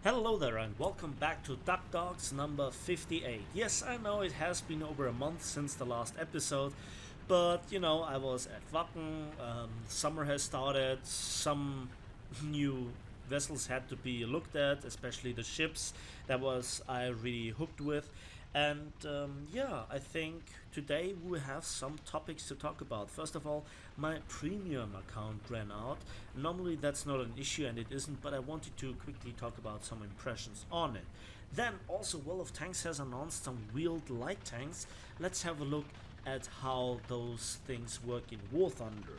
Hello there and welcome back to Duck Dogs number 58. Yes, I know it has been over a month since the last episode, but I was at Wacken, summer has started, some new vessels had to be looked at, especially the ships that was I really hooked with. And yeah, I think today we have some topics to talk about. First of all, my premium account ran out. Normally that's not an issue and it isn't, but I wanted to quickly talk about some impressions on it. Then also World of Tanks has announced some wheeled light tanks. Let's have a look at how those things work in War Thunder.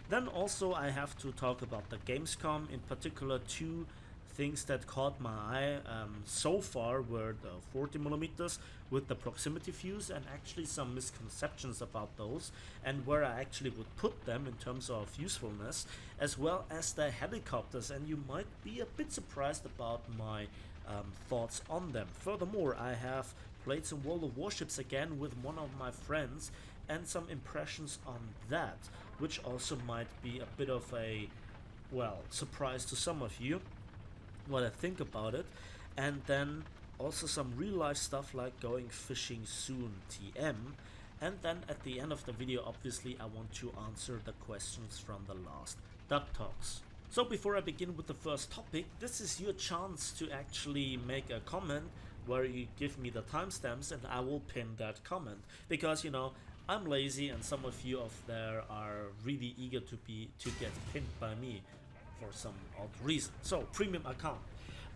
Then also I have to talk about the Gamescom, in particular two things that caught my eye so far were the 40 millimeters with the proximity fuse and actually some misconceptions about those and where I actually would put them in terms of usefulness, as well as the helicopters, and you might be a bit surprised about my thoughts on them. Furthermore, I have played some World of Warships again with one of my friends and some impressions on that, which also might be a bit of a, well, surprise to some of you what I think about it, and then also some real life stuff like going fishing soon TM. And then at the end of the video, obviously, I want to answer the questions from the last Duck Talks. So before I begin with the first topic, this is your chance to actually make a comment where you give me the timestamps and I will pin that comment, because I'm lazy and some of you of there are really eager to get pinned by me for some odd reason. So premium account.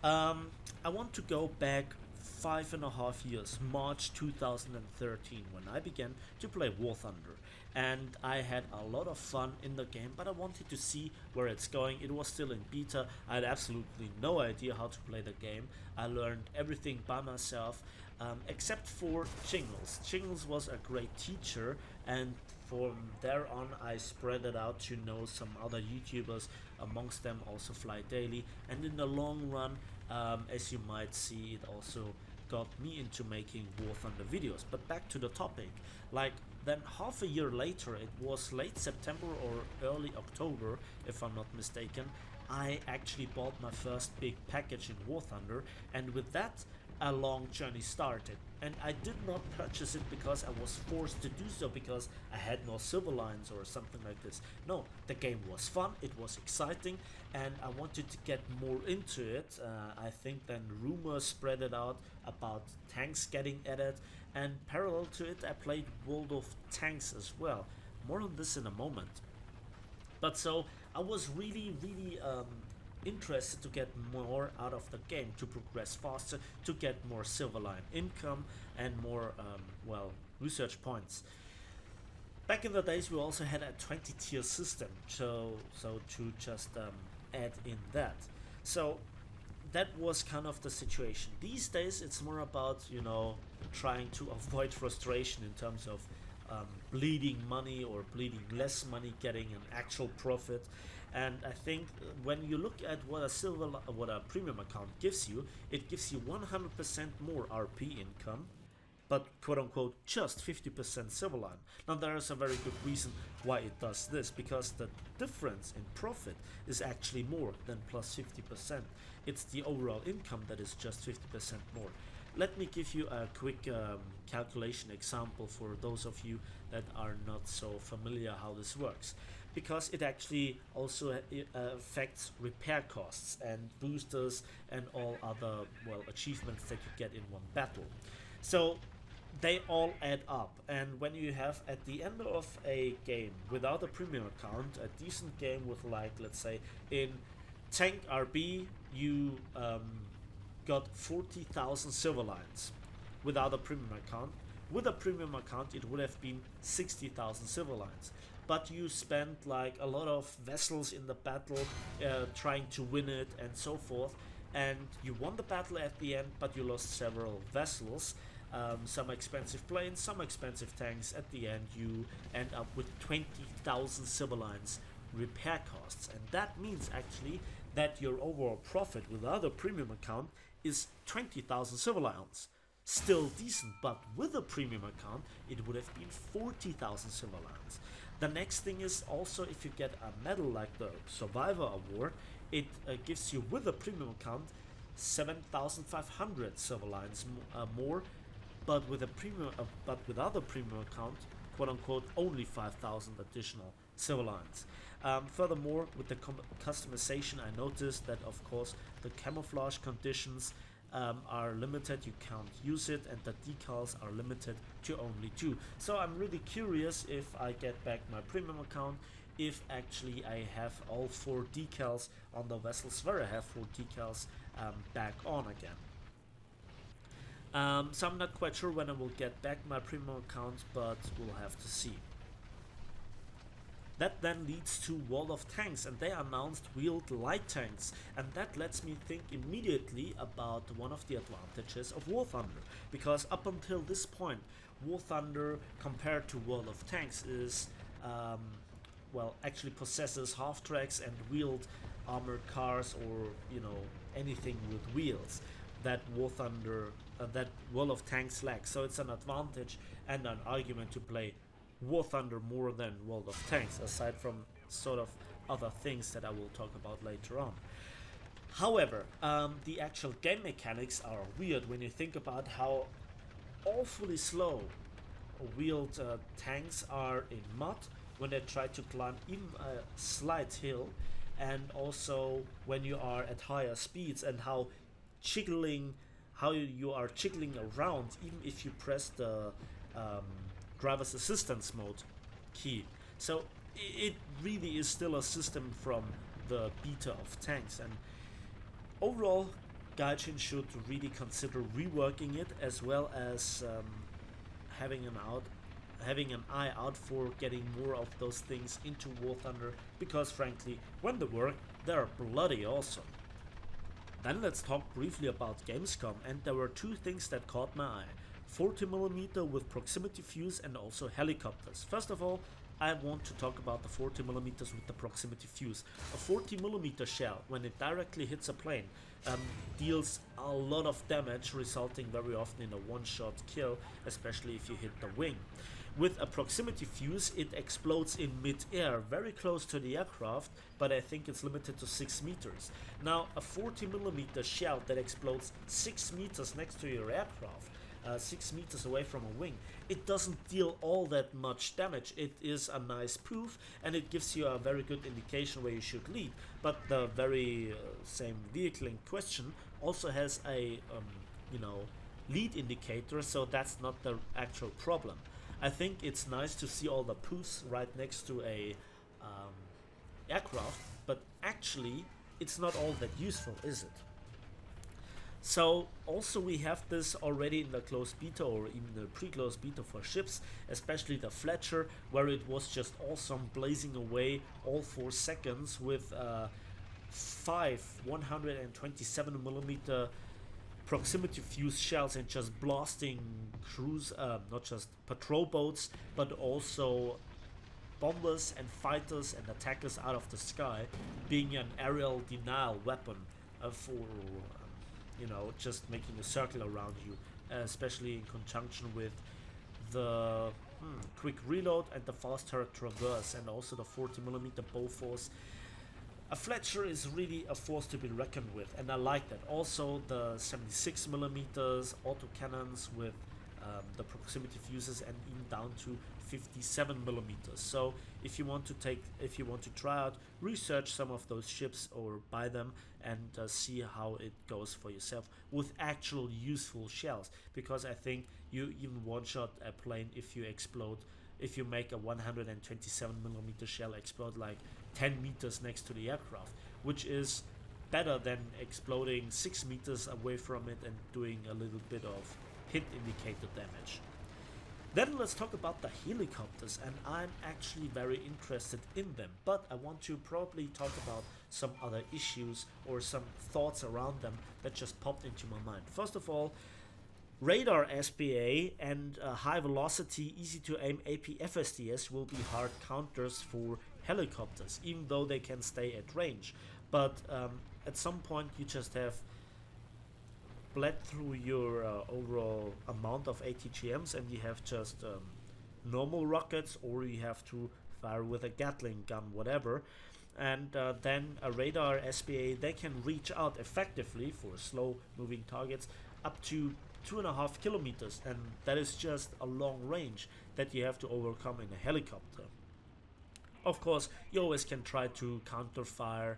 I want to go back 5.5 years, March 2013, when I began to play War Thunder, and I had a lot of fun in the game, but I wanted to see where it's going. It was still in beta. I had absolutely no idea how to play the game. I learned everything by myself, except for Chingles. Chingles was a great teacher, and from there on I spread it out to know some other YouTubers, amongst them also Fly Daily, and in the long run, as you might see, it also got me into making War Thunder videos. But back to the topic, like then half a year later, it was late September or early October if I'm not mistaken, I actually bought my first big package in War Thunder, and with that a long journey started. And I did not purchase it because I was forced to do so because I had no silver lines or something like this. No, the game was fun, it was exciting, and I wanted to get more into it. I think then rumors spread it out about tanks getting added, and parallel to it I played World of Tanks as well. More on this in a moment. But so I was really interested to get more out of the game, to progress faster, to get more Silverline income and more, well, research points. Back in the days, we also had a 20 tier system, so to just add in that. So that was kind of the situation. These days, it's more about trying to avoid frustration in terms of bleeding money or bleeding less money, getting an actual profit. And I think when you look at what a premium account gives you, it gives you 100% more RP income, but quote unquote just 50% Silverline. Now there is a very good reason why it does this, because the difference in profit is actually more than plus 50%. It's the overall income that is just 50% more. Let me give you a quick calculation example for those of you that are not so familiar how this works, because it actually also affects repair costs and boosters and all other, well, achievements that you get in one battle. So they all add up, and when you have at the end of a game without a premium account, a decent game with, like, let's say in tank RB you got 40,000 silver lines without a premium account. With a premium account it would have been 60,000 silver lines, but you spent like a lot of vessels in the battle, trying to win it and so forth, and you won the battle at the end, but you lost several vessels, some expensive planes, some expensive tanks. At the end you end up with 20,000 silver lines repair costs, and that means actually that your overall profit without a premium account is 20,000 silver lines. Still decent, but with a premium account it would have been 40,000 silver lines. The next thing is also, if you get a medal like the Survivor Award, it gives you with a premium account 7,500 silver lines more, but with a premium, but with other premium account, quote unquote, only 5,000 additional silver lines. Furthermore, with the customization, I noticed that of course the camouflage conditions are limited, you can't use it, and the decals are limited to only two. So I'm really curious if I get back my premium account, if actually I have all four decals on the vessels where I have four decals back on again. So I'm not quite sure when I will get back my premium account, but we'll have to see. That then leads to World of Tanks, and they announced wheeled light tanks, and that lets me think immediately about one of the advantages of War Thunder, because up until this point, War Thunder compared to World of Tanks is, well, actually possesses half tracks and wheeled armored cars, or anything with wheels that that World of Tanks lacks. So it's an advantage and an argument to play War Thunder more than World of Tanks, aside from sort of other things that I will talk about later on. However, the actual game mechanics are weird when you think about how awfully slow wheeled tanks are in mud when they try to climb even a slight hill, and also when you are at higher speeds, and how you are jiggling around even if you press the driver's assistance mode key. So it really is still a system from the beta of tanks, and overall Gaijin should really consider reworking it, as well as having an eye out for getting more of those things into War Thunder, because frankly, when they work, they're bloody awesome. Then let's talk briefly about Gamescom, and there were two things that caught my eye. 40mm with proximity fuse and also helicopters. First of all, I want to talk about the 40mm with the proximity fuse. A 40mm shell, when it directly hits a plane, deals a lot of damage, resulting very often in a one-shot kill, especially if you hit the wing. With a proximity fuse, it explodes in mid-air, very close to the aircraft, but I think it's limited to 6 meters. Now, a 40mm shell that explodes 6 meters next to your aircraft, 6 meters away from a wing, it doesn't deal all that much damage. It is a nice poof, and it gives you a very good indication where you should lead. But the very same vehicle in question also has a lead indicator, so that's not the actual problem. I think it's nice to see all the poofs right next to a aircraft, but actually it's not all that useful, is it? So also we have this already in the closed beta, or even the pre-closed beta for ships, especially the Fletcher, where it was just awesome, blazing away all 4 seconds with 5 127mm proximity fuse shells, and just blasting cruise, not just patrol boats, but also bombers and fighters and attackers out of the sky, being an aerial denial weapon for just making a circle around you, especially in conjunction with the quick reload and the fast turret traverse, and also the 40mm bow force. A Fletcher is really a force to be reckoned with, and I like that. Also the 76mm autocannons with the proximity fuses, and even down to 57mm. So if you want to try out, research some of those ships or buy them, and see how it goes for yourself with actual useful shells, because I think you even one-shot a plane if you make a 127mm shell explode like 10 meters next to the aircraft, which is better than exploding 6 meters away from it and doing a little bit of hit indicator damage. Then let's talk about the helicopters, and I'm actually very interested in them, but I want to probably talk about some other issues or some thoughts around them that just popped into my mind. First of all, radar SPA and high velocity, easy to aim APFSDS will be hard counters for helicopters, even though they can stay at range. But at some point you just have bled through your overall amount of ATGMs, and you have just normal rockets, or you have to fire with a Gatling gun, whatever. and then a radar SPA, they can reach out effectively for slow moving targets up to 2.5 kilometers, and that is just a long range that you have to overcome in a helicopter. Of course, you always can try to counterfire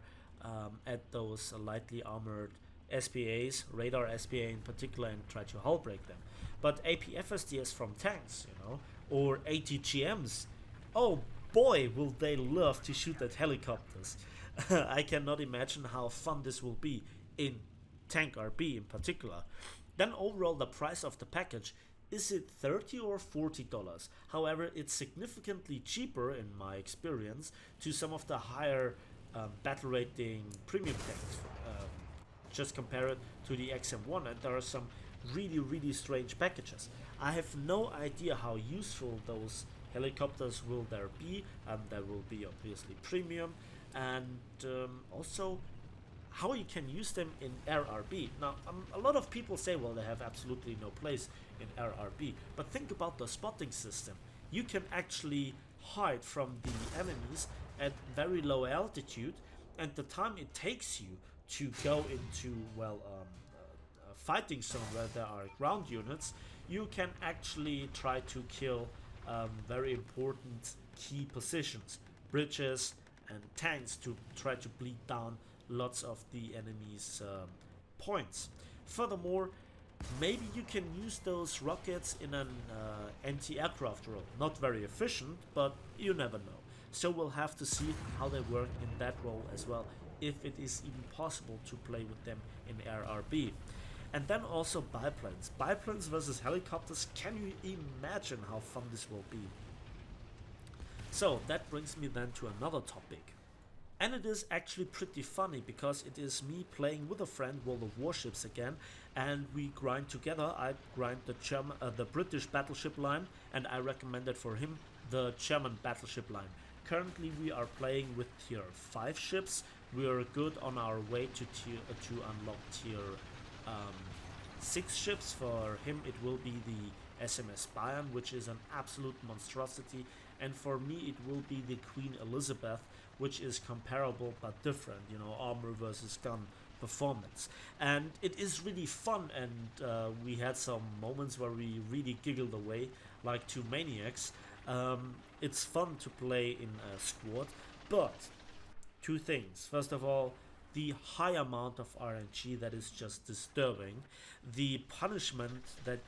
at those lightly armored SPAs, radar SPA in particular, and try to hull break them. But APFSDS from tanks, or ATGMs, oh boy, will they love to shoot at helicopters. I cannot imagine how fun this will be in Tank RB in particular. Then overall, the price of the package, is it $30 or $40? However, it's significantly cheaper in my experience to some of the higher battle rating premium tanks. Just compare it to the XM1, and there are some really strange packages. I have no idea how useful those helicopters will there be. There will be obviously premium, and also how you can use them in RRB. Now, a lot of people say, well, they have absolutely no place in RRB, but think about the spotting system. You can actually hide from the enemies at very low altitude, and the time it takes you to go into, well, a fighting zone where there are ground units, you can actually try to kill very important key positions, bridges and tanks, to try to bleed down lots of the enemy's points. Furthermore, maybe you can use those rockets in an anti-aircraft role. Not very efficient, but you never know. So we'll have to see how they work in that role as well, if it is even possible to play with them in RRB. And then also biplanes. Biplanes versus helicopters, can you imagine how fun this will be? So that brings me then to another topic. And it is actually pretty funny, because it is me playing with a friend World of Warships again, and we grind together. I grind the British battleship line, and I recommended for him the German battleship line. Currently we are playing with tier 5 ships. We are good on our way to unlock tier 6 ships. For him it will be the SMS Bayern, which is an absolute monstrosity, and for me it will be the Queen Elizabeth, which is comparable but different, armor versus gun performance. And it is really fun, and we had some moments where we really giggled away like two maniacs. It's fun to play in a squad, but two things. First of all, the high amount of RNG that is just disturbing, the punishment that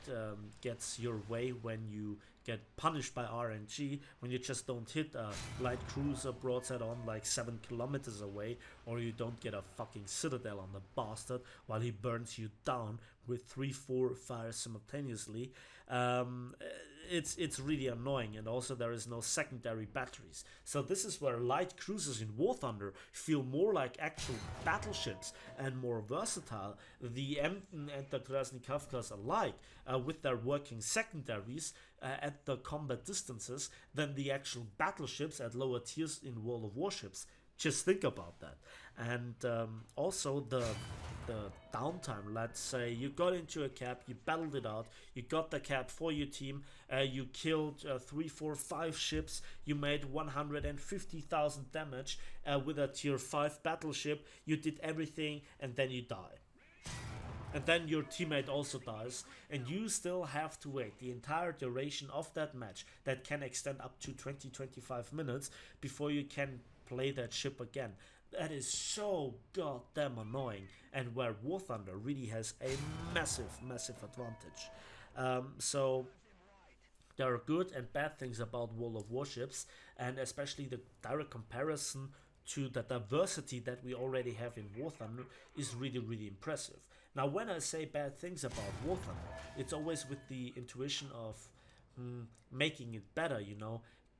gets your way when you get punished by RNG, when you just don't hit a light cruiser broadside on like 7 kilometers away, or you don't get a fucking citadel on the bastard while he burns you down with 3-4 fires simultaneously. It's really annoying, and also there is no secondary batteries. So this is where light cruisers in War Thunder feel more like actual battleships and more versatile. The Emden and the Krasny Kafkas alike, with their working secondaries at the combat distances, than the actual battleships at lower tiers in World of Warships. Just think about that. And also the downtime. Let's say you got into a cap, you battled it out, you got the cap for your team, you killed 3, 4, 5 ships, you made 150,000 damage with a tier 5 battleship, you did everything, and then you die. And then your teammate also dies, and you still have to wait the entire duration of that match, that can extend up to 20-25 minutes, before you can play that ship again. That is so goddamn annoying, and where War Thunder really has a massive advantage. So there are good and bad things about World of Warships, and especially the direct comparison to the diversity that we already have in War Thunder is really impressive. Now, when I say bad things about War Thunder, it's always with the intuition of making it better,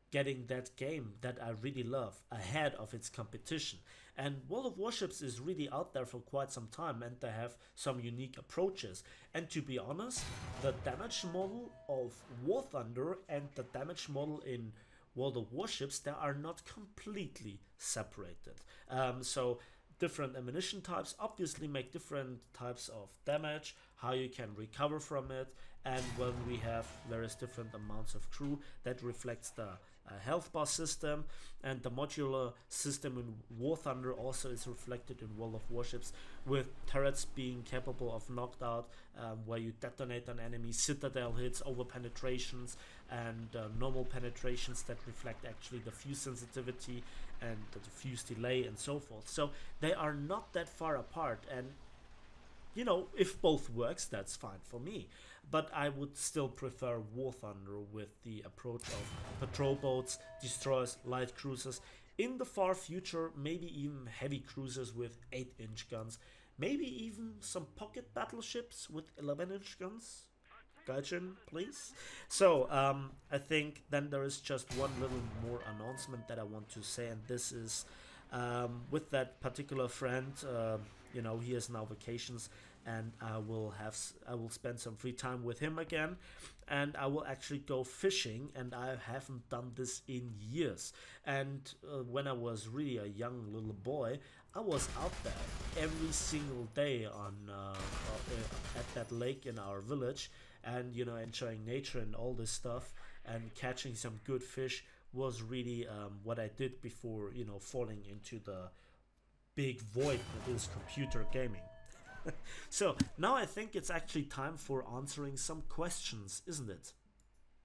getting that game that I really love ahead of its competition. And World of Warships is really out there for quite some time, and they have some unique approaches. And to be honest, the damage model of War Thunder and the damage model in World of Warships, they are not completely separated. So different ammunition types obviously make different types of damage, how you can recover from it, and when we have various different amounts of crew, that reflects the health bar system, and the modular system in War Thunder also is reflected in World of Warships, with turrets being capable of knocked out, where you detonate an enemy, citadel hits, over penetrations, and normal penetrations that reflect actually the fuse sensitivity and the fuse delay and so forth. So they are not that far apart, and if both works, that's fine for me. But I would still prefer War Thunder with the approach of patrol boats, destroyers, light cruisers. In the far future, maybe even heavy cruisers with 8-inch guns. Maybe even some pocket battleships with 11-inch guns. Gaijin, please. So, I think then there is just one little more announcement that I want to say, and this is with that particular friend. He has now vacations, and I will spend some free time with him again, and I will actually go fishing, and I haven't done this in years. And when I was really a young little boy, I was out there every single day at that lake in our village, and enjoying nature and all this stuff, and catching some good fish was really what I did before falling into the big void that is computer gaming. So now I think it's actually time for answering some questions, isn't it?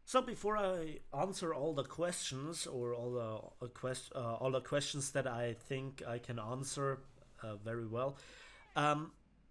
So before I answer all the questions, or all the questions that I think I can answer very well,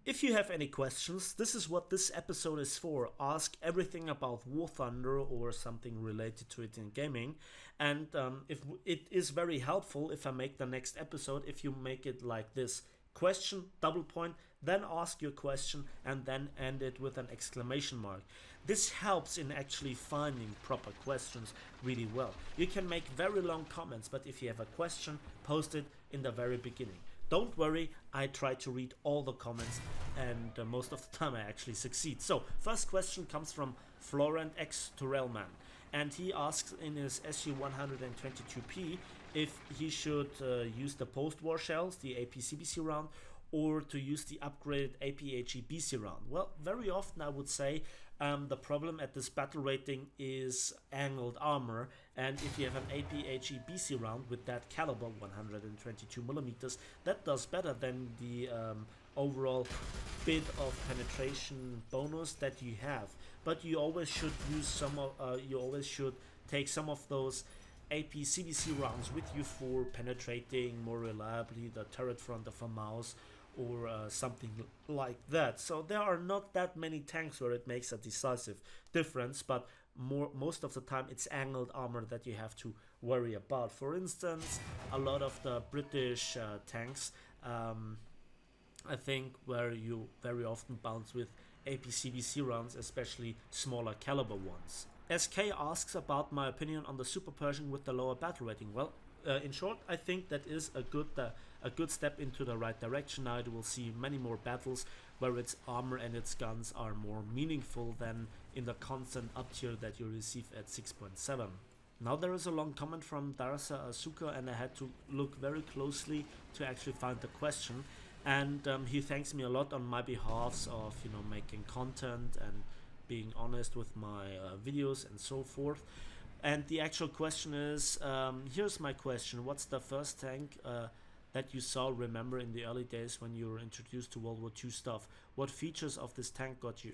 if you have any questions, this is what this episode is for. Ask everything about War Thunder or something related to it in gaming. And if it is very helpful if I make the next episode, if you make it like this: question, double point, then ask your question, and then end it with an exclamation mark. This helps in actually finding proper questions really well. You can make very long comments, but if you have a question, post it in the very beginning. Don't worry, I try to read all the comments, and most of the time I actually succeed. So, first question comes from Florent X Turelman, and he asks in his SU-122P if he should use the post-war shells, the AP-CBC round, or to use the upgraded AP-HE-BC round. Well, very often I would say the problem at this battle rating is angled armor, and if you have an AP-HE-BC round with that caliber, 122 millimeters, that does better than the overall bit of penetration bonus that you have. But you always should use you always should take some of those AP-CBC rounds with you for penetrating more reliably the turret front of a mouse, or something like that. So there are not that many tanks where it makes a decisive difference, but most of the time it's angled armor that you have to worry about. For instance, a lot of the British tanks, I think, where you very often bounce with AP-CBC rounds, especially smaller caliber ones. SK asks about my opinion on the Super Pershing with the lower battle rating. Well, in short, I think that is a good step into the right direction. Now it will see many more battles where its armor and its guns are more meaningful than in the constant up tier that you receive at 6.7. Now there is a long comment from Darasa Asuka, and I had to look very closely to actually find the question. And he thanks me a lot on my behalf of making content and being honest with my videos and so forth. And the actual question is, here's my question: what's the first tank that you saw, remember, in the early days when you were introduced to World War II stuff? What features of this tank got you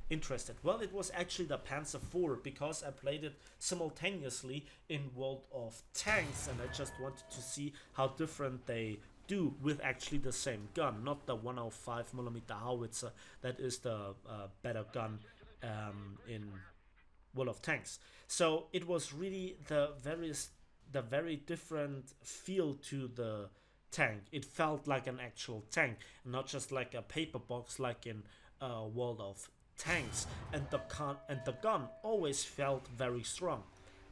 interested? Well, it was actually the Panzer IV, because I played it simultaneously in World of Tanks, and I just wanted to see how different they do with actually the same gun, not the 105mm howitzer that is the better gun in World of Tanks. So it was really the very different feel to the tank. It felt like an actual tank, not just like a paper box like in World of Tanks. And the gun always felt very strong,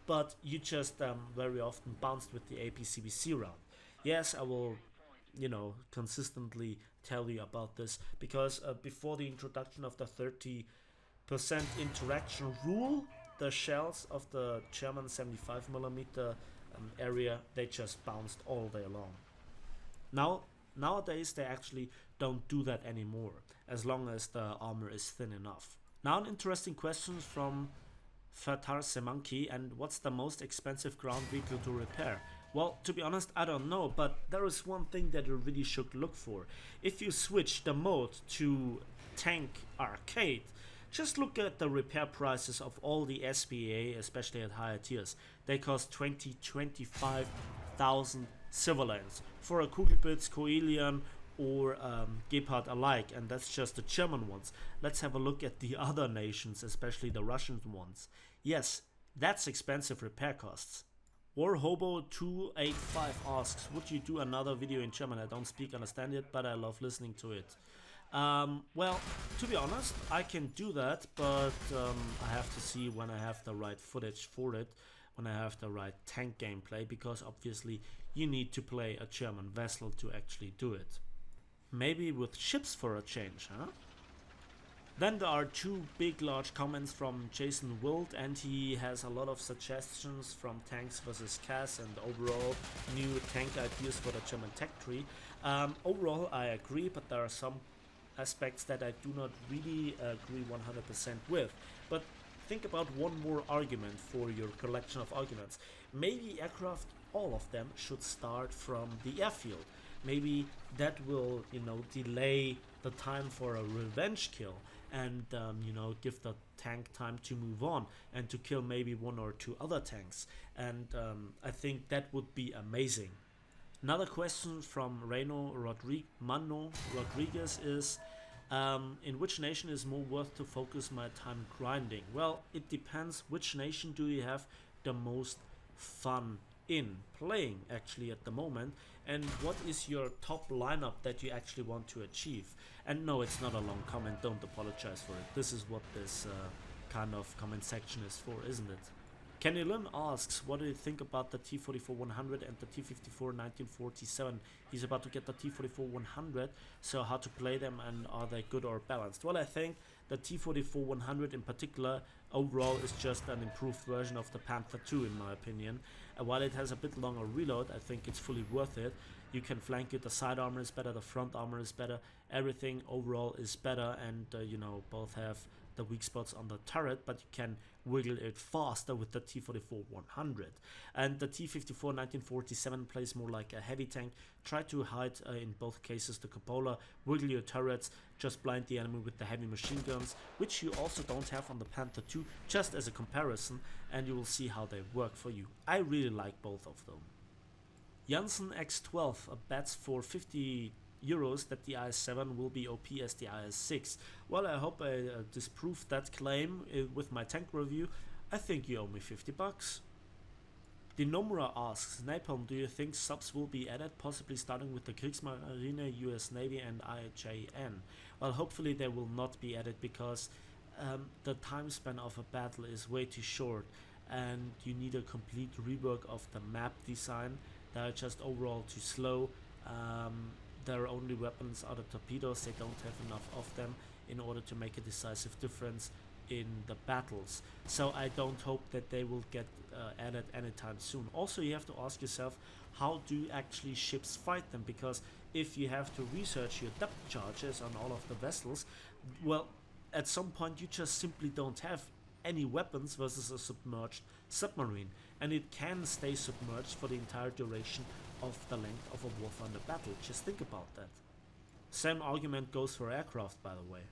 but you just very often bounced with the AP-CBC round. Yes, I will consistently tell you about this, because before the introduction of the 30% interaction rule, the shells of the German 75mm area, they just bounced all day long. Nowadays they actually don't do that anymore, as long as the armor is thin enough. Now an interesting question from Fatar Semanki, and what's the most expensive ground vehicle to repair? Well, to be honest, I don't know, but there is one thing that you really should look for. If you switch the mode to Tank Arcade, just look at the repair prices of all the SPA, especially at higher tiers. They cost 25,000 silver lanes for a Kugelblitz, Coelian, or Gepard alike, and that's just the German ones. Let's have a look at the other nations, especially the Russian ones. Yes, that's expensive repair costs. Warhobo285 asks, would you do another video in German? I don't speak, understand it, but I love listening to it. Well, to be honest, I can do that, but I have to see when I have the right footage for it, when I have the right tank gameplay, because obviously you need to play a German vessel to actually do it. Maybe with ships for a change, huh? Then there are two big large comments from Jason Wild, and he has a lot of suggestions from tanks versus CAS and overall new tank ideas for the German tech tree. Overall I agree, but there are some aspects that I do not really agree 100% with. But think about one more argument for your collection of arguments. Maybe aircraft, all of them, should start from the airfield. Maybe that will, delay the time for a revenge kill and, give the tank time to move on and to kill maybe one or two other tanks. And I think that would be amazing. Another question from Mano Rodriguez is, in which nation is more worth to focus my time grinding? Well, it depends which nation do you have the most fun in playing actually at the moment, and what is your top lineup that you actually want to achieve. And no, it's not a long comment, don't apologize for it. This is what this kind of comment section is for, isn't it? Kenny Lynn asks, what do you think about the T-44-100 and the T-54-1947? He's about to get the T-44-100, so how to play them and are they good or balanced? Well, I think the T-44-100 in particular overall is just an improved version of the Panther II in my opinion. While it has a bit longer reload, I think it's fully worth it. You can flank it, the side armor is better, the front armor is better, everything overall is better, and both have the weak spots on the turret, but you can wiggle it faster with the T-44-100. And the T-54-1947 plays more like a heavy tank. Try to hide in both cases the cupola, wiggle your turrets, just blind the enemy with the heavy machine guns, which you also don't have on the Panther II, just as a comparison, and you will see how they work for you. I really like both of them. Janssen X12 bets for 50 euros that the IS-7 will be OP as the IS-6. Well, I hope I disprove that claim with my tank review. I think you owe me 50 bucks. The Nomura asks, Napalm, do you think subs will be added, possibly starting with the Kriegsmarine, US Navy and IJN? Well, hopefully they will not be added because the time span of a battle is way too short and you need a complete rework of the map design. They are just overall too slow. Their only weapons are the torpedoes. They don't have enough of them in order to make a decisive difference in the battles. So I don't hope that they will get added anytime soon. Also, you have to ask yourself, how do actually ships fight them? Because if you have to research your depth charges on all of the vessels, well, at some point you just simply don't have any weapons versus a submerged submarine, and it can stay submerged for the entire duration of the length of a War Thunder battle. Just think about that. Same argument goes for aircraft, by the way.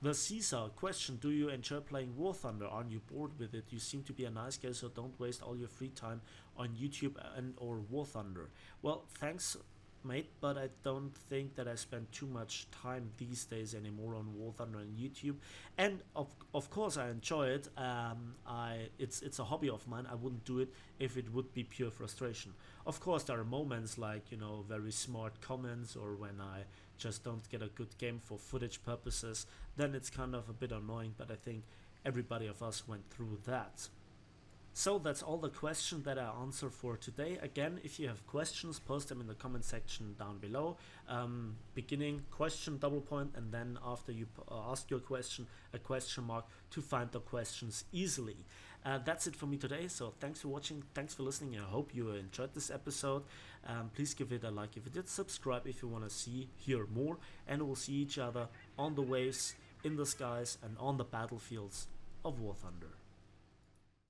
The Caesar question, do you enjoy playing War Thunder? Aren't you bored with it? You seem to be a nice guy, so don't waste all your free time on YouTube and or War Thunder. Well, thanks mate, but I don't think that I spend too much time these days anymore on War Thunder and YouTube. And of course I enjoy it. It's a hobby of mine. I wouldn't do it if it would be pure frustration. Of course there are moments like, very smart comments, or when I just don't get a good game for footage purposes, then it's kind of a bit annoying, but I think everybody of us went through that. So that's all the questions that I answer for today. Again, if you have questions, post them in the comment section down below. Beginning question double point, and then after you ask your question, a question mark to find the questions easily. That's it for me today. So thanks for watching, thanks for listening. I hope you enjoyed this episode. Please give it a like if you did, subscribe if you want to hear more, and we'll see each other on the waves, in the skies, and on the battlefields of War Thunder.